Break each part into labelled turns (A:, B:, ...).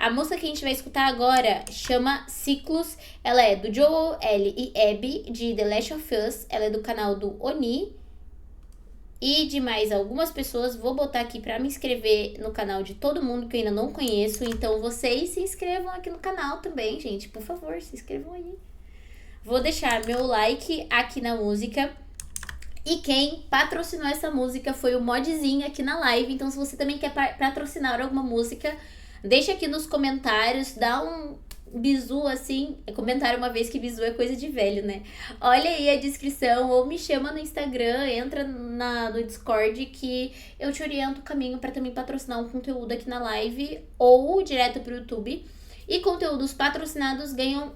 A: A música que a gente vai escutar agora chama Ciclos. Ela é do Joel, Ellie e Abby, de The Last of Us. Ela é do canal do Oni e de mais algumas pessoas. Vou botar aqui pra me inscrever no canal de todo mundo que eu ainda não conheço. Então vocês se inscrevam aqui no canal também, gente. Por favor, se inscrevam aí. Vou deixar meu like aqui na música. E quem patrocinou essa música foi o Modzinho aqui na live. Então se você também quer patrocinar alguma música, deixa aqui nos comentários, dá um bizu assim. Comentaram uma vez que bizu é coisa de velho, né? Olha aí a descrição ou me chama no Instagram, entra no Discord que eu te oriento o caminho para também patrocinar um conteúdo aqui na live ou direto pro YouTube. E conteúdos patrocinados ganham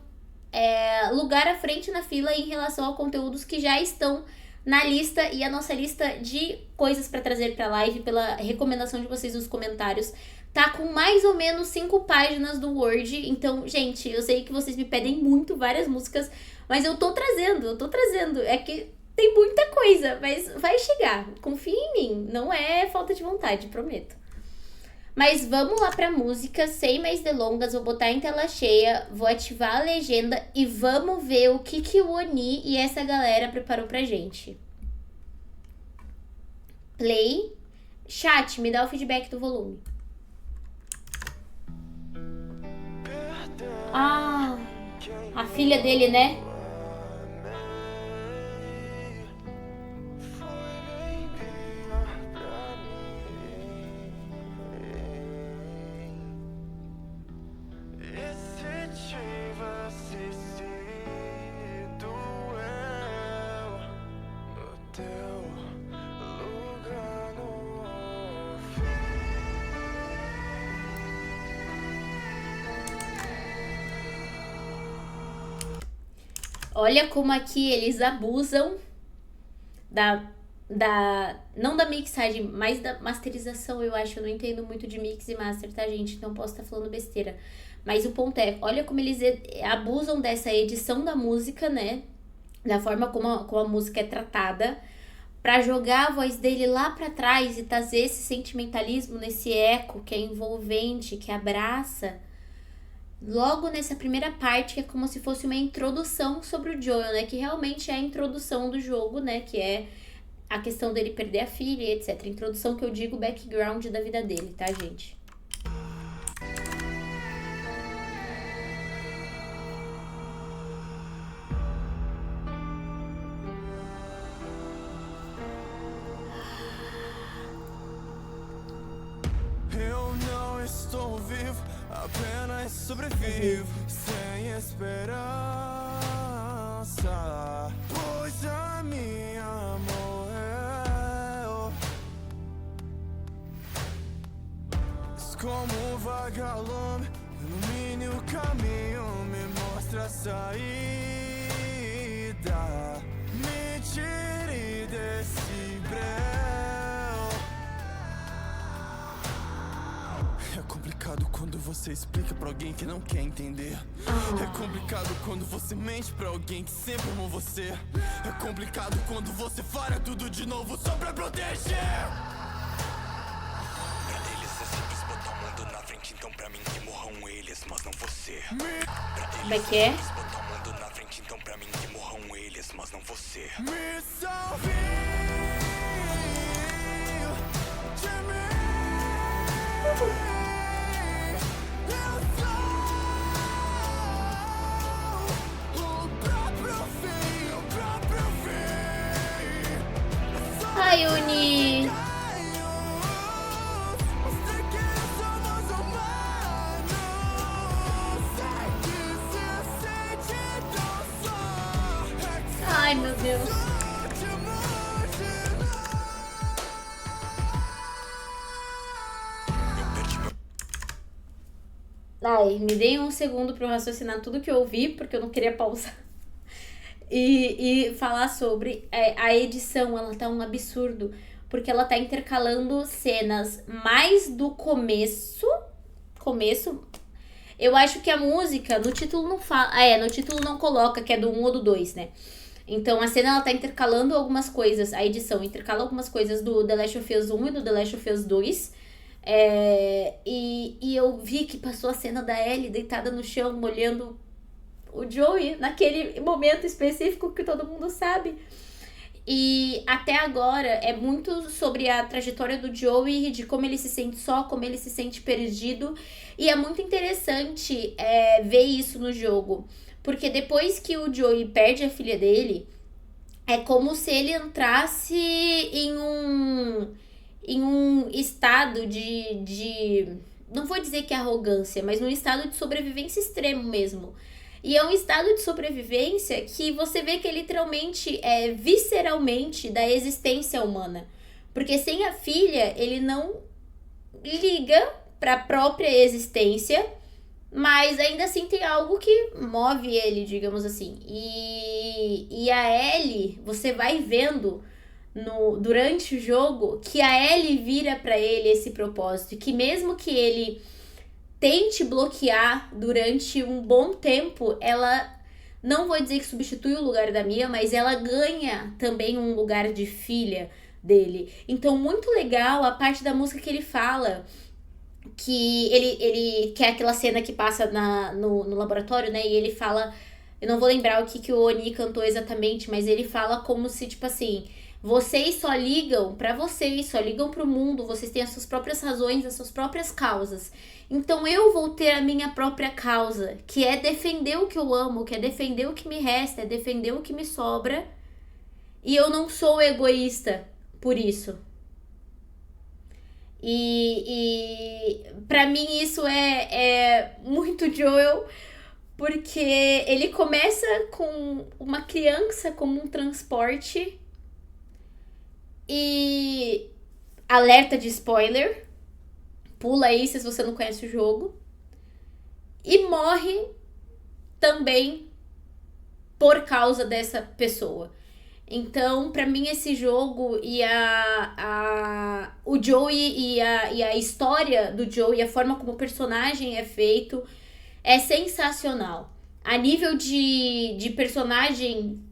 A: lugar à frente na fila em relação a conteúdos que já estão na lista, e a nossa lista de coisas pra trazer pra live, pela recomendação de vocês nos comentários, tá com mais ou menos 5 páginas do Word. Então, gente, eu sei que vocês me pedem muito várias músicas, mas eu tô trazendo. É que tem muita coisa, mas vai chegar. Confia em mim, não é falta de vontade, prometo. Mas vamos lá pra música, sem mais delongas, vou botar em tela cheia, vou ativar a legenda e vamos ver o que o Oni e essa galera preparou pra gente. Play. Chat, me dá o feedback do volume. Ah, a filha dele, né? Olha como aqui eles abusam não da mixagem, mas da masterização, eu acho. Eu não entendo muito de mix e master, tá, gente? Então posso estar falando besteira. Mas o ponto é, olha como eles abusam dessa edição da música, né? Da forma como a música é tratada, pra jogar a voz dele lá pra trás e trazer esse sentimentalismo nesse eco que é envolvente, que abraça. Logo nessa primeira parte, que é como se fosse uma introdução sobre o Joel, né? Que realmente é a introdução do jogo, né? Que é a questão dele perder a filha e etc. Introdução que eu digo, background da vida dele, tá, gente?
B: Eu não estou vivo, apenas sobrevivo sem esperança, pois a minha morreu. Como um vagalume, ilumine o caminho, me mostra a saída, me tire desse breu. É complicado quando você explica pra alguém que não quer entender. É complicado quando você mente pra alguém que sempre amou você. É complicado quando você faria tudo de novo só pra proteger. Pra eles é simples botar o mundo na frente, então pra mim que morram eles, mas não você.
A: Como é que é?
B: Botar o mundo na frente, então pra mim que morram eles, mas não você. Me salve de mim.
A: Ai, Uni! Ai, meu Deus! Ai, me dei um segundo pra eu raciocinar tudo que eu ouvi, porque eu não queria pausar. E falar sobre a edição. Ela tá um absurdo, porque ela tá intercalando cenas mais do começo. Eu acho que a música, no título não fala. No título não coloca que é do 1 ou do 2, né? Então a cena ela tá intercalando algumas coisas. A edição intercala algumas coisas do The Last of Us 1 e do The Last of Us 2. E eu vi que passou a cena da Ellie deitada no chão, molhando o Joey, naquele momento específico que todo mundo sabe. E até agora é muito sobre a trajetória do Joey, de como ele se sente só, como ele se sente perdido. E é muito interessante ver isso no jogo. Porque depois que o Joey perde a filha dele, é como se ele entrasse em um estado de. Não vou dizer que é arrogância, mas num estado de sobrevivência extremo mesmo. E é um estado de sobrevivência que você vê que é literalmente, visceralmente, da existência humana. Porque sem a filha, ele não liga para a própria existência, mas ainda assim tem algo que move ele, digamos assim. E a Ellie, você vai vendo durante o jogo que a Ellie vira para ele esse propósito. Que mesmo que ele tente bloquear durante um bom tempo, ela, não vou dizer que substitui o lugar da Mia, mas ela ganha também um lugar de filha dele. Então, muito legal a parte da música que ele fala, que ele quer aquela cena que passa no laboratório, né? E ele fala, eu não vou lembrar o que o Oni cantou exatamente, mas ele fala como se, tipo assim, vocês só ligam pra vocês, só ligam pro mundo, vocês têm as suas próprias razões, as suas próprias causas. Então eu vou ter a minha própria causa, que é defender o que eu amo, que é defender o que me resta, é defender o que me sobra. E eu não sou egoísta por isso. E pra mim isso é muito Joel, porque ele começa com uma criança como um transporte e alerta de spoiler, pula aí se você não conhece o jogo, e morre também por causa dessa pessoa. Então, pra mim, esse jogo e o Joey e a história do Joey, a forma como o personagem é feito, é sensacional. A nível de personagem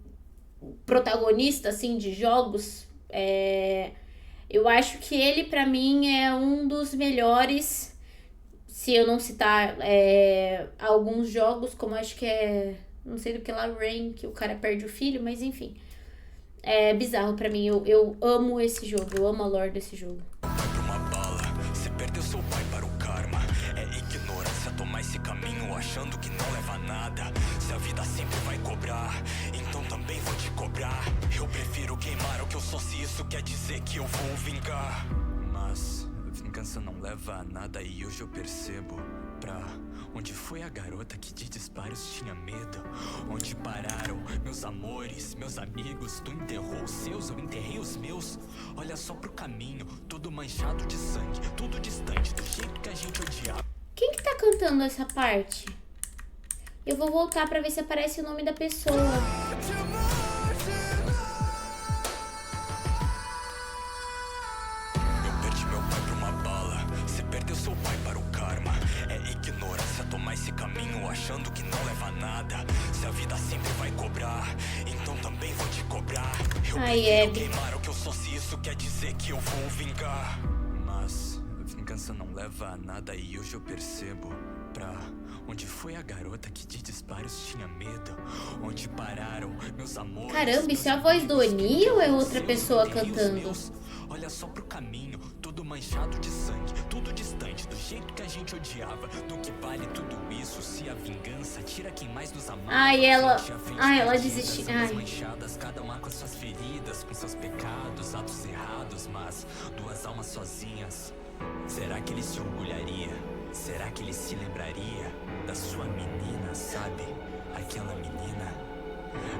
A: protagonista, assim, de jogos, eu acho que ele, pra mim, é um dos melhores, se eu não citar alguns jogos, como acho que não sei do que lá, Rain, que o cara perde o filho, mas enfim. É bizarro pra mim, eu amo esse jogo, eu amo a lore desse jogo.
B: Uma bala, você perdeu seu pai para o karma. É ignorância tomar esse caminho achando que não leva a nada. Se a vida sempre vai cobrar, então também vou te cobrar. Eu prefiro queimar o que eu sou, se isso quer dizer que eu vou vingar. Mas vingança não leva a nada e hoje eu percebo. Pra onde foi a garota que de disparos tinha medo? Onde pararam meus amores, meus amigos? Tu enterrou os seus, eu enterrei os meus. Olha só pro caminho, tudo manchado de sangue, tudo distante do jeito que a gente odiava.
A: Quem que tá cantando essa parte? Eu vou voltar pra ver se aparece o nome da pessoa.
B: Eu perdi meu pai pra uma bala, você perdeu seu pai para o karma. É ignorância tomar esse caminho achando que não leva a nada. Se a vida sempre vai cobrar, então também vou te cobrar. Eu prefiro queimar o que eu sou, se isso quer dizer que eu vou vingar. Mas vingança não leva a nada e hoje eu percebo. Pra onde foi a garota que de disparos tinha medo? Onde pararam meus amores?
A: Caramba, isso é a voz do Oni ou é outra pessoa cantando?
B: Olha só pro caminho, tudo manchado de sangue, tudo distante do jeito que a gente odiava. Do que vale tudo isso se a vingança tira quem mais nos amava?
A: Ela desistiu.
B: Manchadas, cada uma com as suas feridas, com seus pecados, atos errados, mas duas almas sozinhas. Será que ele se orgulharia? Será que ele se lembraria da sua menina, sabe? Aquela menina,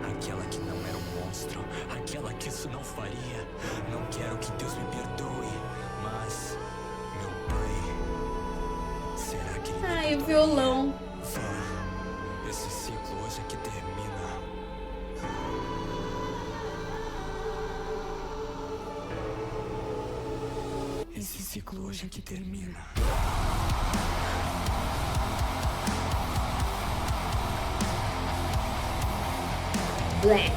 B: aquela que não era um monstro, aquela que isso não faria. Não quero que Deus me perdoe, mas meu pai, será que ele
A: Ai, o violão.
B: Vá, esse ciclo hoje é que termina. Esse ciclo hoje é que termina.
A: Black.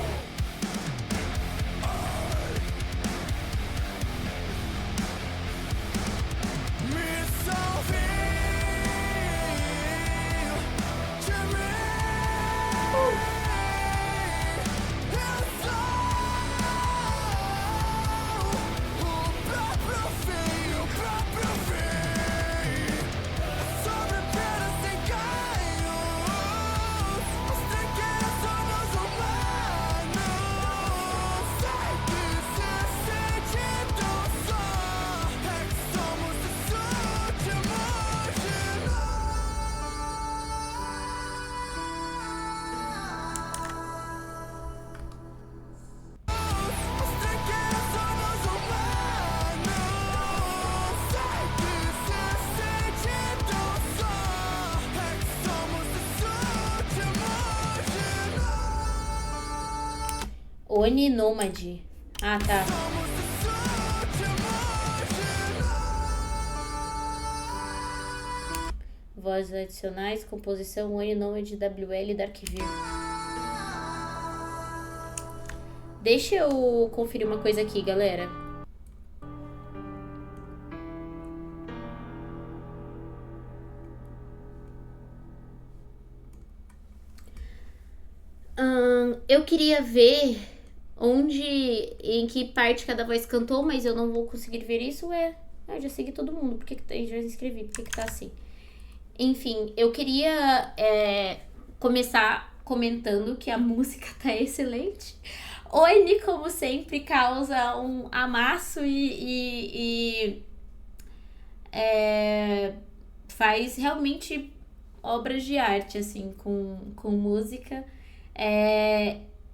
A: Oni Nômade. Ah, tá. Vozes adicionais, composição Oni Nômade WL Darkview. Deixa eu conferir uma coisa aqui, galera. Eu queria ver em que parte cada voz cantou, mas eu não vou conseguir ver isso. Eu já segui todo mundo, já inscrevi, por que tá assim? Enfim, eu queria começar comentando que a música tá excelente. Oni, como sempre, causa um amasso e faz realmente obras de arte, assim, com música.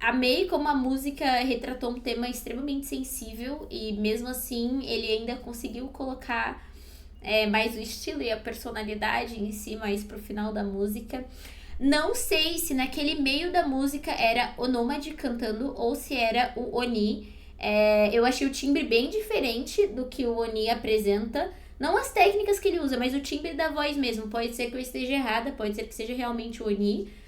A: Amei como a música retratou um tema extremamente sensível e mesmo assim ele ainda conseguiu colocar mais o estilo e a personalidade em si mais pro final da música. Não sei se naquele meio da música era o Nômade cantando ou se era o Oni. Eu achei o timbre bem diferente do que o Oni apresenta. Não as técnicas que ele usa, mas o timbre da voz mesmo. Pode ser que eu esteja errada, pode ser que seja realmente o Oni.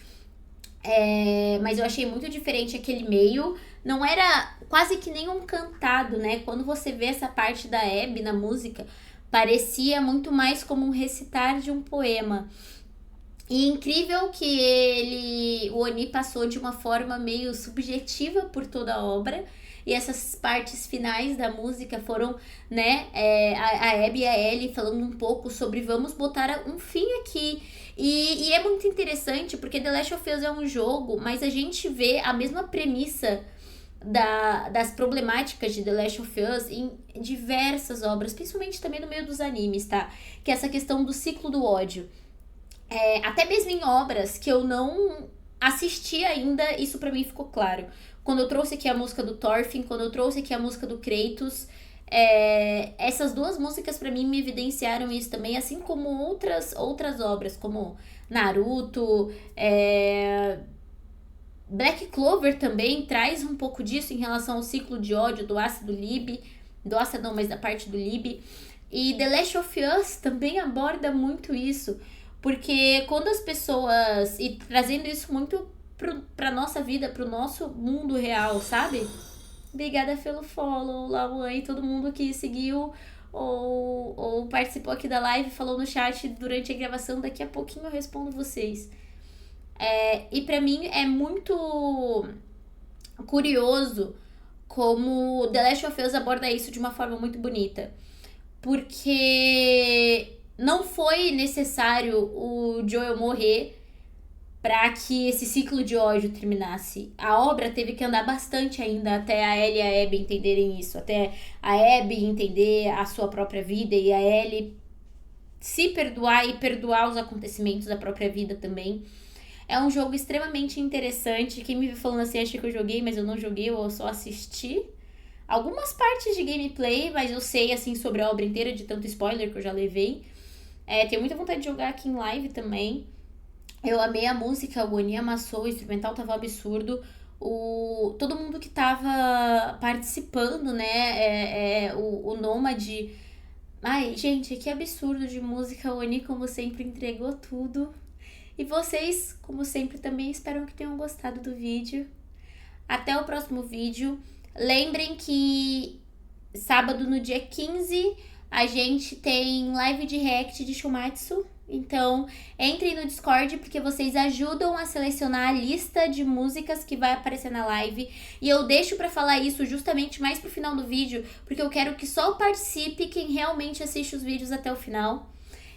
A: Mas eu achei muito diferente aquele meio. Não era quase que nem um cantado, né? Quando você vê essa parte da Abby na música, parecia muito mais como um recitar de um poema. E incrível que o Oni passou de uma forma meio subjetiva por toda a obra. E essas partes finais da música foram, né, a Abby e a Ellie falando um pouco sobre vamos botar um fim aqui. E é muito interessante porque The Last of Us é um jogo, mas a gente vê a mesma premissa das problemáticas de The Last of Us em diversas obras, principalmente também no meio dos animes, tá? Que é essa questão do ciclo do ódio. Até mesmo em obras que eu não assisti ainda, isso pra mim ficou claro. Quando eu trouxe aqui a música do Thorfinn, quando eu trouxe aqui a música do Kratos, essas duas músicas pra mim me evidenciaram isso também, assim como outras obras, como Naruto, Black Clover também traz um pouco disso em relação ao ciclo de ódio do ácido Lib, mas da parte do Lib. E The Last of Us também aborda muito isso, porque quando as pessoas, e trazendo isso muito pra nossa vida, pro nosso mundo real, sabe? Obrigada pelo follow, Lauan e todo mundo que seguiu ou participou aqui da live, falou no chat durante a gravação. Daqui a pouquinho eu respondo vocês. E pra mim é muito curioso como The Last of Us aborda isso de uma forma muito bonita. Porque não foi necessário o Joel morrer para que esse ciclo de ódio terminasse. A obra teve que andar bastante ainda até a Ellie e a Abby entenderem isso, até a Abby entender a sua própria vida e a Ellie se perdoar e perdoar os acontecimentos da própria vida também. É um jogo extremamente interessante. Quem me viu falando assim, acha que eu joguei, mas eu não joguei, eu só assisti algumas partes de gameplay, mas eu sei assim sobre a obra inteira, de tanto spoiler que eu já levei. Tenho muita vontade de jogar aqui em live também. Eu amei a música, o Oni amassou, o instrumental tava absurdo. Todo mundo que tava participando, né? O Nômade. Ai, gente, que absurdo de música. O Oni, como sempre, entregou tudo. E vocês, como sempre, também espero que tenham gostado do vídeo. Até o próximo vídeo. Lembrem que sábado, no dia 15, a gente tem live de react de Shumatsu. Então, entrem no Discord porque vocês ajudam a selecionar a lista de músicas que vai aparecer na live. E eu deixo pra falar isso justamente mais pro final do vídeo, porque eu quero que só participe quem realmente assiste os vídeos até o final.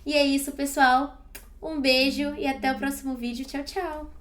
A: E é isso, pessoal. Um beijo e até o próximo vídeo. Tchau, tchau!